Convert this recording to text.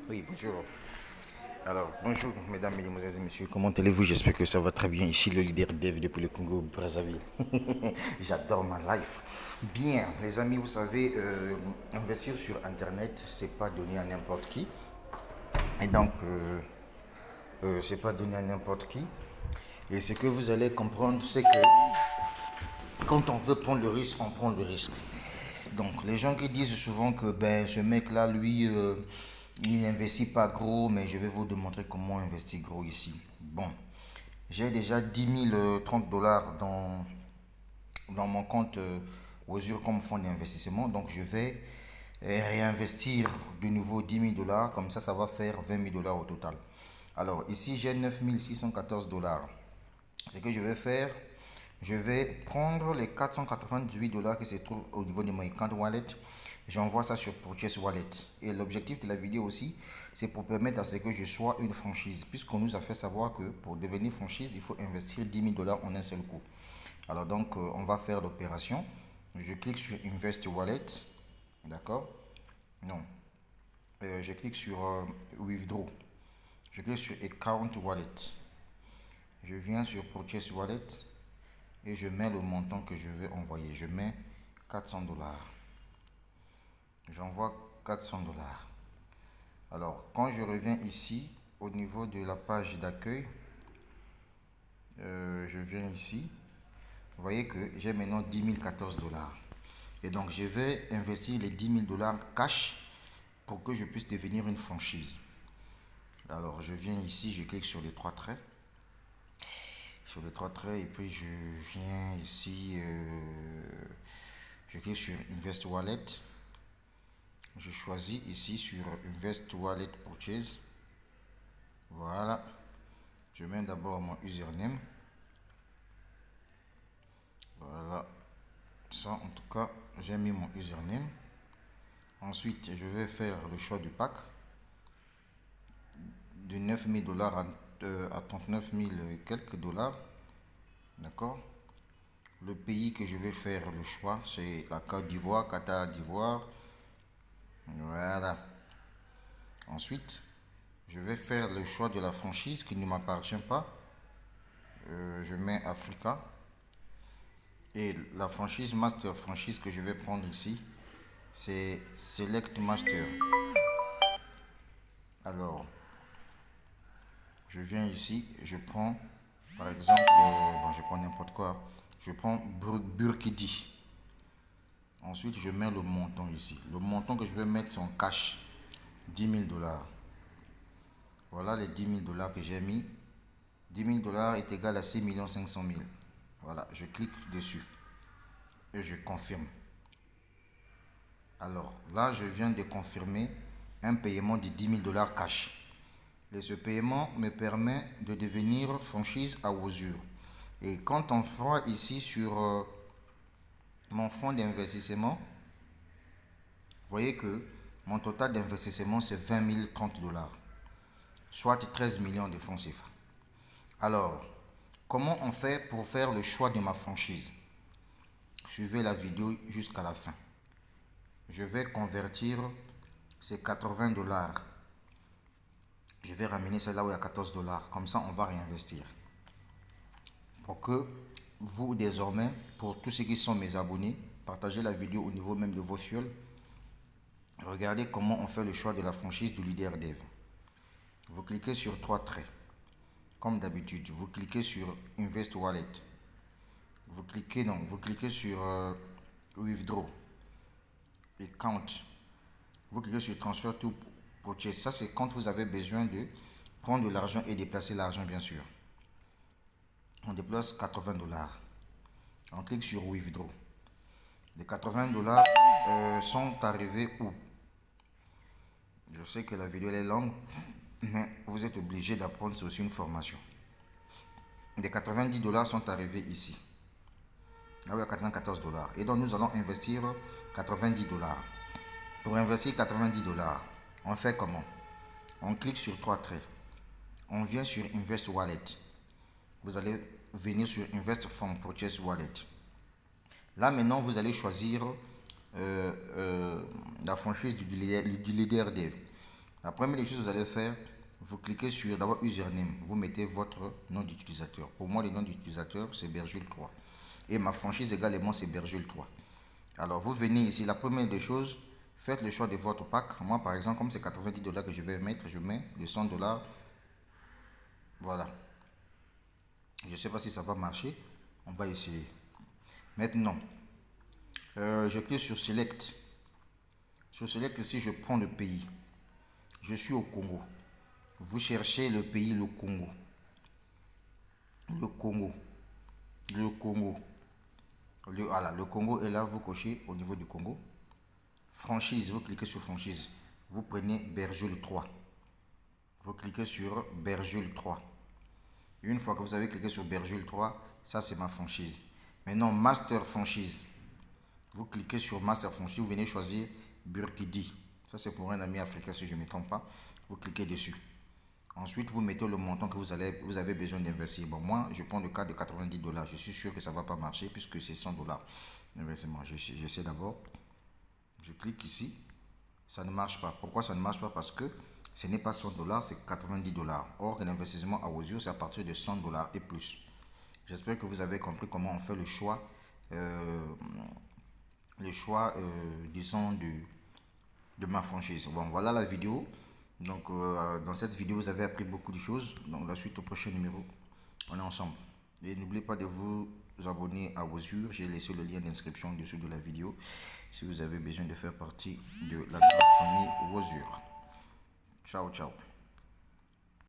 Oui, bonjour. Alors, bonjour, mesdames, mesdemoiselles et messieurs. Comment allez-vous? J'espère que ça va très bien. Ici, le leader Dev depuis le Congo, Brazzaville. J'adore ma life. Bien, les amis, vous savez, investir sur Internet, c'est pas donné à n'importe qui. Et donc, c'est pas donné à n'importe qui. Et ce que vous allez comprendre, c'est que quand on veut prendre le risque, on prend le risque. Donc, les gens qui disent souvent que ben, ce mec-là, lui, il n'investit pas gros, mais je vais vous démontrer comment on investit gros ici. Bon, j'ai déjà 30 dollars dans mon compte Wozur comme fonds d'investissement. Donc, je vais réinvestir de nouveau 10 000 dollars. Comme ça va faire 20 000 dollars au total. Alors, ici, j'ai 9 614 dollars. Ce que je vais faire, je vais prendre les 498 dollars qui se trouvent au niveau de mon account wallet. J'envoie ça sur Purchase Wallet. Et l'objectif de la vidéo aussi, c'est pour permettre à ce que je sois une franchise. Puisqu'on nous a fait savoir que pour devenir franchise, il faut investir 10 000 dollars en un seul coup. Alors donc, on va faire l'opération. Je clique sur Invest Wallet. D'accord? Non. Je clique sur Withdraw. Je clique sur Account Wallet. Je viens sur Purchase Wallet et je mets le montant que je vais envoyer. Je mets 400 dollars. J'envoie 400 dollars. Alors, quand je reviens ici, au niveau de la page d'accueil, je viens ici. Vous voyez que j'ai maintenant 10 014 dollars. Et donc, je vais investir les 10 000 dollars cash pour que je puisse devenir une franchise. Alors, je viens ici, je clique sur les trois traits. Sur les trois traits, et puis je viens ici, je clique sur Invest Wallet. Je choisis ici sur Invest Wallet Purchase. Voilà. Je mets d'abord mon username. Voilà. Ça, en tout cas, j'ai mis mon username. Ensuite, je vais faire le choix du pack de 9 000 dollars à 39 000 et quelques dollars. D'accord. Le pays que je vais faire le choix, c'est la Côte d'Ivoire, Qatar d'Ivoire. Voilà. Ensuite, je vais faire le choix de la franchise qui ne m'appartient pas. Je mets Africa. Et la franchise Master franchise que je vais prendre ici, c'est Select Master. Alors, je viens ici, je prends par exemple, bon, je prends n'importe quoi. Je prends Burkidi. Ensuite, je mets le montant ici. Le montant que je vais mettre, c'est en cash. 10 000 dollars. Voilà les 10 000 dollars que j'ai mis. 10 000 dollars est égal à 6 500 000. Voilà, je clique dessus. Et je confirme. Alors là, je viens de confirmer un paiement de 10 000 dollars cash. Et ce paiement me permet de devenir franchise à Wozur. Et quand on voit ici sur mon fonds d'investissement, vous voyez que mon total d'investissement c'est 20 030 dollars, soit 13 millions de francs CFA. Alors, comment on fait pour faire le choix de ma franchise? Suivez la vidéo jusqu'à la fin. Je vais convertir ces 80 dollars. Je vais ramener celle là où il y a 14 dollars. Comme ça, on va réinvestir. Pour que vous, désormais, pour tous ceux qui sont mes abonnés, partagez la vidéo au niveau même de vos fioles. Regardez comment on fait le choix de la franchise du leader Dev. Vous cliquez sur trois traits. Comme d'habitude, vous cliquez sur Invest Wallet. Vous cliquez sur Withdraw et Count. Vous cliquez sur Transfer to Purchase. Ça, c'est quand vous avez besoin de prendre de l'argent et déplacer l'argent, bien sûr. On déplace 80 dollars. On clique sur Withdraw. Les 80 dollars sont arrivés où? Je sais que la vidéo est longue, mais vous êtes obligé d'apprendre, c'est aussi une formation. Les 90 dollars sont arrivés ici. Là où il y a 94 dollars. Et donc nous allons investir 90 dollars. Pour investir 90 dollars, on fait comment? On clique sur trois traits. On vient sur Invest Wallet. Vous allez venir sur Invest Fund Purchase Wallet. Là maintenant, vous allez choisir la franchise du leader Dev. La première des choses que vous allez faire, vous cliquez sur d'abord username. Vous mettez votre nom d'utilisateur. Pour moi, le nom d'utilisateur, c'est Bergule3. Et ma franchise également, c'est Bergule3. Alors, vous venez ici. La première des choses, faites le choix de votre pack. Moi, par exemple, comme c'est 90 dollars que je vais mettre, je mets les 100 dollars. Voilà. Je ne sais pas si ça va marcher. On va essayer. Maintenant, je clique sur Select. Sur Select, ici, je prends le pays. Je suis au Congo. Vous cherchez le pays, le Congo. Le Congo. Le Congo. Voilà, le Congo est là, vous cochez au niveau du Congo. Franchise, vous cliquez sur franchise. Vous prenez Bergule3. Vous cliquez sur Bergule3. Une fois que vous avez cliqué sur Bergule3, ça c'est ma franchise. Maintenant, Master Franchise. Vous cliquez sur Master Franchise, vous venez choisir Burkidi. Ça c'est pour un ami africain si je ne me trompe pas. Vous cliquez dessus. Ensuite, vous mettez le montant que vous avez besoin d'investir. Bon, moi, je prends le cas de 90 dollars. Je suis sûr que ça ne va pas marcher puisque c'est 100 dollars d'investissement. J'essaie d'abord. Je clique ici. Ça ne marche pas. Pourquoi ça ne marche pas? Parce que ce n'est pas 100 dollars, c'est 90 dollars. Or, l'investissement à vos yeux, c'est à partir de 100 dollars et plus. J'espère que vous avez compris comment on fait le choix. Disons, de ma franchise. Bon, voilà la vidéo. Donc, dans cette vidéo, vous avez appris beaucoup de choses. Donc, la suite au prochain numéro, on est ensemble. Et n'oubliez pas de vous abonner à Wozur. J'ai laissé le lien d'inscription en dessous de la vidéo si vous avez besoin de faire partie de la grande famille Wozur. Ciao, ciao.